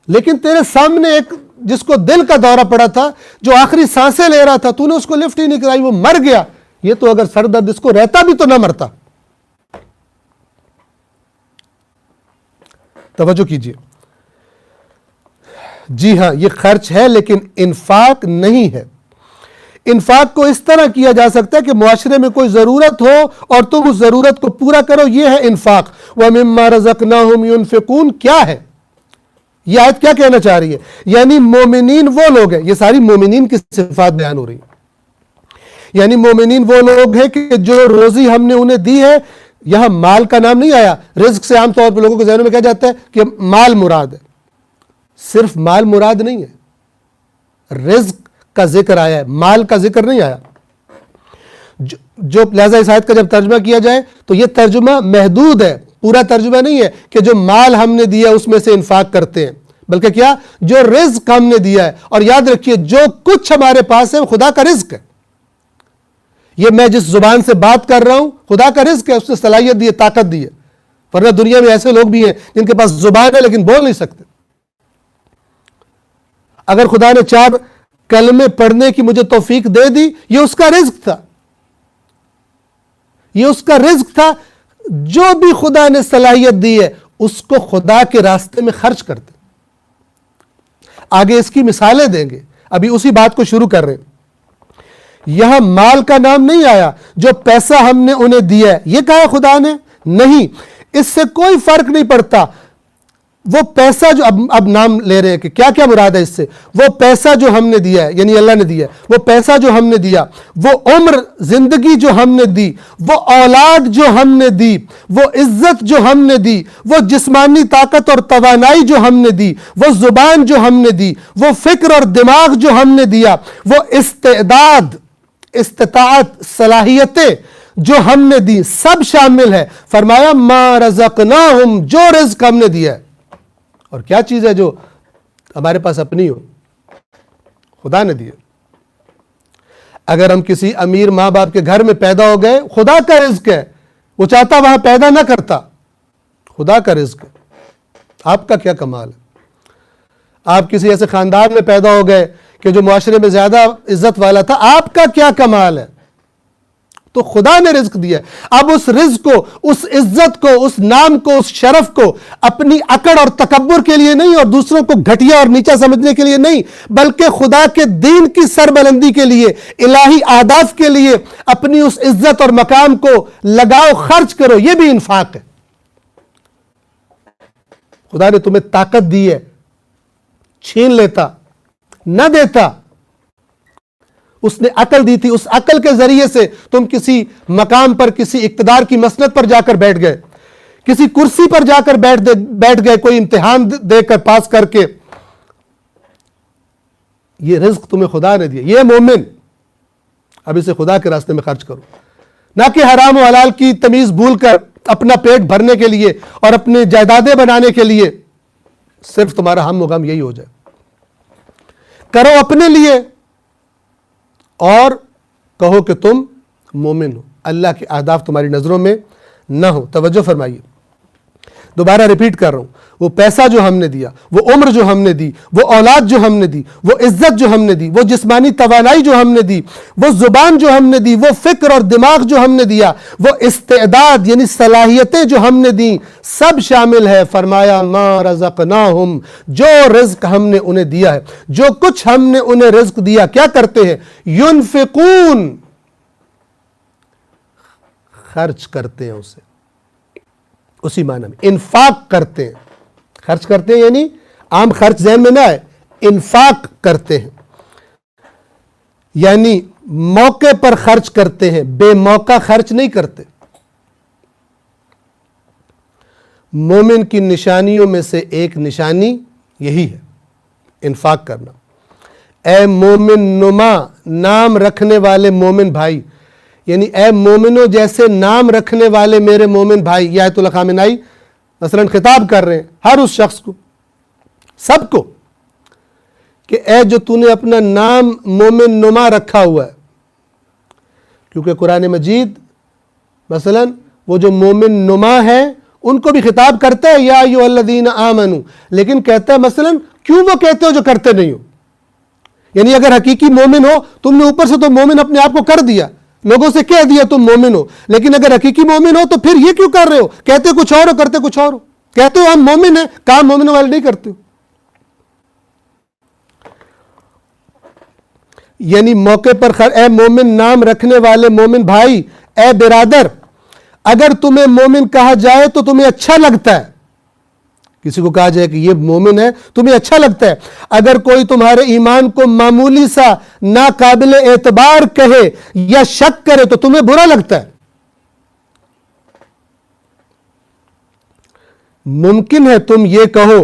لیکن تیرے سامنے ایک جس کو دل کا دورہ پڑا تھا، جو آخری سانسیں لے رہا تھا، تو نے اس کو لفٹ ہی نہیں کرائی، وہ مر گیا. یہ تو اگر سر درد اس کو رہتا بھی تو نہ مرتا. توجہ کیجئے. جی ہاں، یہ خرچ ہے لیکن انفاق نہیں ہے. انفاق کو اس طرح کیا جا سکتا ہے کہ معاشرے میں کوئی ضرورت ہو اور تم اس ضرورت کو پورا کرو. یہ ہے انفاق. وَمِمَّا رَزَقْنَاهُمْ يُنْفِقُونَ کیا ہے؟ یہ آیت کیا کہنا چاہ رہی ہے؟ یعنی مومنین وہ لوگ ہیں، یہ ساری مومنین کی صفات بیان ہو رہی ہیں. یعنی مومنین وہ لوگ ہیں کہ جو روزی ہم نے انہیں دی ہے. یہاں مال کا نام نہیں آیا. رزق سے عام طور پر لوگوں کے ذہنوں میں کہا جاتا ہے کہ مال مراد ہے. صرف مال مراد نہیں ہے، رزق کا ذکر آیا ہے، مال کا ذکر نہیں آیا. جو لہذا اس آیت کا جب ترجمہ کیا جائے تو یہ ترجمہ محدود ہے، پورا ترجمہ نہیں ہے کہ جو مال ہم نے دیا اس میں سے انفاق کرتے ہیں، بلکہ کیا؟ جو رزق ہم نے دیا ہے. اور یاد رکھیے جو کچھ ہمارے پاس ہے وہ خدا کا رزق ہے. یہ میں جس زبان سے بات کر رہا ہوں خدا کا رزق ہے، اس نے صلاحیت دی ہے، طاقت دی ہے. ورنہ دنیا میں ایسے لوگ بھی ہیں جن کے پاس زبان ہے لیکن بول نہیں سکتے. اگر خدا نے 4 کلمے پڑھنے کی مجھے توفیق دے دی، یہ اس کا رزق تھا. یہ اس کا رزق تھا. جو بھی خدا نے صلاحیت دی ہے اس کو خدا کے راستے میں خرچ کر دے. آگے اس کی مثالیں دیں گے، ابھی اسی بات کو شروع کر رہے ہیں. یہاں مال کا نام نہیں آیا. جو پیسہ ہم نے انہیں دیا ہے یہ کہا خدا نے نہیں. اس سے کوئی فرق نہیں پڑتا. وہ پیسہ جو اب نام لے رہے ہیں کہ کیا کیا مراد ہے اس سے. وہ پیسہ جو ہم نے دیا ہے یعنی اللہ نے دیا ہے، وہ پیسہ جو ہم نے دیا، وہ عمر زندگی جو ہم نے دی، وہ اولاد جو ہم نے دی، وہ عزت جو ہم نے دی، وہ جسمانی طاقت اور توانائی جو ہم نے دی، وہ زبان جو ہم نے دی، وہ فکر اور دماغ جو ہم نے دیا، وہ استعداد، استطاعت، صلاحیتیں جو ہم نے دی، سب شامل ہے. فرمایا ما رزقناہم، جو رزق ہم نے دیا ہے. اور کیا چیز ہے جو ہمارے پاس اپنی ہو؟ خدا نے دیا. اگر ہم کسی امیر ماں باپ کے گھر میں پیدا ہو گئے، خدا کا رزق ہے. وہ چاہتا وہاں پیدا نہ کرتا، خدا کا رزق ہے. آپ کا کیا کمال ہے؟ آپ کسی ایسے خاندان میں پیدا ہو گئے کہ جو معاشرے میں زیادہ عزت والا تھا، آپ کا کیا کمال ہے؟ تو خدا نے رزق دیا ہے. اب اس رزق کو، اس عزت کو، اس نام کو، اس شرف کو اپنی اکڑ اور تکبر کے لیے نہیں اور دوسروں کو گھٹیا اور نیچا سمجھنے کے لیے نہیں، بلکہ خدا کے دین کی سربلندی کے لیے، الہی اہداف کے لیے اپنی اس عزت اور مقام کو لگاؤ، خرچ کرو. یہ بھی انفاق ہے. خدا نے تمہیں طاقت دی ہے، چھین لیتا نہ دیتا. اس نے عقل دی تھی، اس عقل کے ذریعے سے تم کسی مقام پر، کسی اقتدار کی مسند پر جا کر بیٹھ گئے، کسی کرسی پر جا کر بیٹھ گئے، کوئی امتحان دے کر پاس کر کے. یہ رزق تمہیں خدا نے دیا. یہ مومن، اب اسے خدا کے راستے میں خرچ کرو، نہ کہ حرام و حلال کی تمیز بھول کر اپنا پیٹ بھرنے کے لیے اور اپنے جائیدادیں بنانے کے لیے. صرف تمہارا ہم و غم یہی ہو جائے. کرو اپنے لیے اور کہو کہ تم مومن ہو. اللہ کے اہداف تمہاری نظروں میں نہ ہو. توجہ فرمائیے، دوبارہ ریپیٹ کر رہا ہوں. وہ پیسہ جو ہم نے دیا، وہ عمر جو ہم نے دی، وہ اولاد جو ہم نے دی، وہ عزت جو ہم نے دی، وہ جسمانی توانائی جو ہم نے دی، وہ زبان جو ہم نے دی، وہ فکر اور دماغ جو ہم نے دیا، وہ استعداد یعنی صلاحیتیں جو ہم نے دی، سب شامل ہے. فرمایا ما رزقناہم، جو رزق ہم نے انہیں دیا ہے، جو کچھ ہم نے انہیں رزق دیا، کیا کرتے ہیں؟ ينفقون، خرچ کرتے ہیں اسے. اسی معنی میں انفاق کرتے ہیں. خرچ کرتے ہیں یعنی عام خرچ ذہن میں نہ آئے، انفاق کرتے ہیں یعنی موقع پر خرچ کرتے ہیں، بے موقع خرچ نہیں کرتے. مومن کی نشانیوں میں سے ایک نشانی یہی ہے، انفاق کرنا. اے مومن نما، نام رکھنے والے مومن بھائی، یعنی اے مومنوں جیسے نام رکھنے والے میرے مومن بھائی. یہ آیت اللہ خامنائی مثلا خطاب کر رہے ہیں ہر اس شخص کو، سب کو، کہ اے جو تو نے اپنا نام مومن نما رکھا ہوا ہے. کیونکہ قرآن مجید مثلا وہ جو مومن نما ہے ان کو بھی خطاب کرتا ہے یا ایھا الذین آمنوا، لیکن کہتا ہے مثلا کیوں وہ کہتے ہو جو کرتے نہیں ہو. یعنی اگر حقیقی مومن ہو، تم نے اوپر سے تو مومن اپنے آپ کو کر دیا، لوگوں سے کہہ دیا تم مومن ہو، لیکن اگر حقیقی مومن ہو تو پھر یہ کیوں کر رہے ہو؟ کہتے کچھ اور ہو، کرتے کچھ اور ہو. کہتے ہو ہم مومن ہیں، کام مومنوں والے نہیں کرتے ہو. یعنی موقع پر اے مومن نام رکھنے والے مومن بھائی، اے برادر، اگر تمہیں مومن کہا جائے تو تمہیں اچھا لگتا ہے. کسی کو کہا جائے کہ یہ مومن ہے، تمہیں اچھا لگتا ہے. اگر کوئی تمہارے ایمان کو معمولی سا ناقابل اعتبار کہے یا شک کرے تو تمہیں برا لگتا ہے. ممکن ہے تم یہ کہو،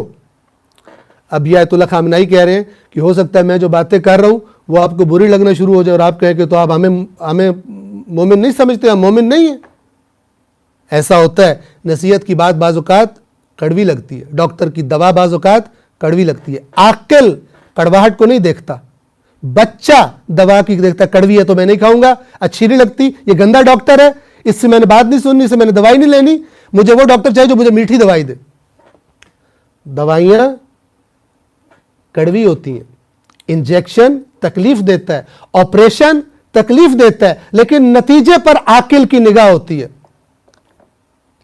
اب یہ آیت اللہ خامنائی کہہ رہے ہیں کہ ہو سکتا ہے میں جو باتیں کر رہا ہوں وہ آپ کو بری لگنا شروع ہو جائے اور آپ کہیں کہ تو آپ ہمیں مومن نہیں سمجھتے، ہم مومن نہیں ہیں. ایسا ہوتا ہے. نصیحت کی بات بعض اوقات کڑوی لگتی ہے، ڈاکٹر کی دوا بعض اوقات کڑوی لگتی ہے. عاقل کڑواہٹ کو نہیں دیکھتا، بچہ دوا کی دیکھتا ہے. کڑوی ہے تو میں نہیں کھاؤں گا، اچھی نہیں لگتی، یہ گندا ڈاکٹر ہے، اس سے میں نے بات نہیں سننی، اس سے میں نے دوائی نہیں لینی، مجھے وہ ڈاکٹر چاہیے جو مجھے میٹھی دوائی دے. دوائیاں کڑوی ہوتی ہیں، انجیکشن تکلیف دیتا ہے، آپریشن تکلیف دیتا ہے، لیکن نتیجے پر عاقل کی نگاہ ہوتی ہے،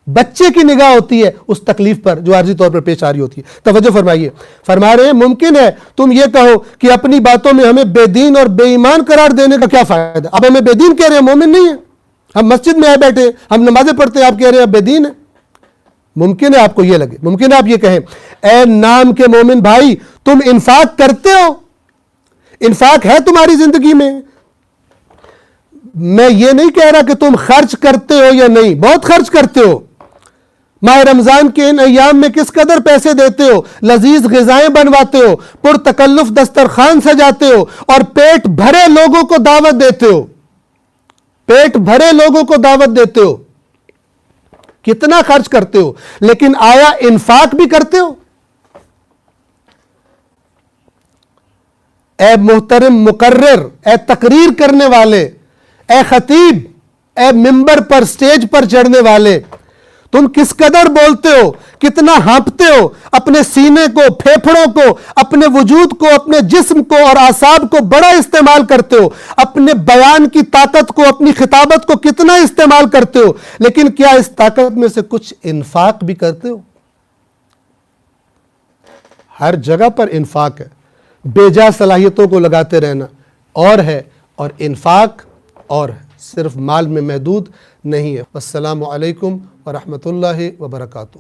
بچے کی نگاہ ہوتی ہے اس تکلیف پر جو عارضی طور پر پیش آ رہی ہوتی ہے. توجہ فرمائیے، فرما رہے ہیں ممکن ہے تم یہ کہو کہ اپنی باتوں میں ہمیں بے دین اور بے ایمان قرار دینے کا کیا فائدہ. اب ہمیں بے دین کہہ رہے ہیں، مومن نہیں ہیں. ہم مسجد میں آئے بیٹھے، ہم نمازیں پڑھتے ہیں، آپ کہہ رہے ہیں بے دین ہے. ممکن ہے آپ کو یہ لگے، ممکن ہے آپ یہ کہیں اے نام کے مومن بھائی، تم انفاق کرتے ہو، انفاق ہے تمہاری زندگی میں. میں یہ نہیں کہہ رہا کہ تم خرچ کرتے ہو یا نہیں، بہت خرچ کرتے ہو. ماہ رمضان کے ان ایام میں کس قدر پیسے دیتے ہو، لذیذ غذائیں بنواتے ہو، پرتکلف دسترخوان سجاتے ہو اور پیٹ بھرے لوگوں کو دعوت دیتے ہو، پیٹ بھرے لوگوں کو دعوت دیتے ہو. کتنا خرچ کرتے ہو، لیکن آیا انفاق بھی کرتے ہو؟ اے محترم مقرر، اے تقریر کرنے والے، اے خطیب، اے ممبر پر سٹیج پر چڑھنے والے، تم کس قدر بولتے ہو، کتنا ہانپتے ہو، اپنے سینے کو، پھیپھڑوں کو، اپنے وجود کو، اپنے جسم کو اور اعصاب کو بڑا استعمال کرتے ہو، اپنے بیان کی طاقت کو، اپنی خطابت کو کتنا استعمال کرتے ہو، لیکن کیا اس طاقت میں سے کچھ انفاق بھی کرتے ہو؟ ہر جگہ پر انفاق ہے، بے جا صلاحیتوں کو لگاتے رہنا اور ہے، اور انفاق اور ہے، صرف مال میں محدود نہیں ہے۔ السلام علیکم ورحمۃ اللہ وبرکاتہ۔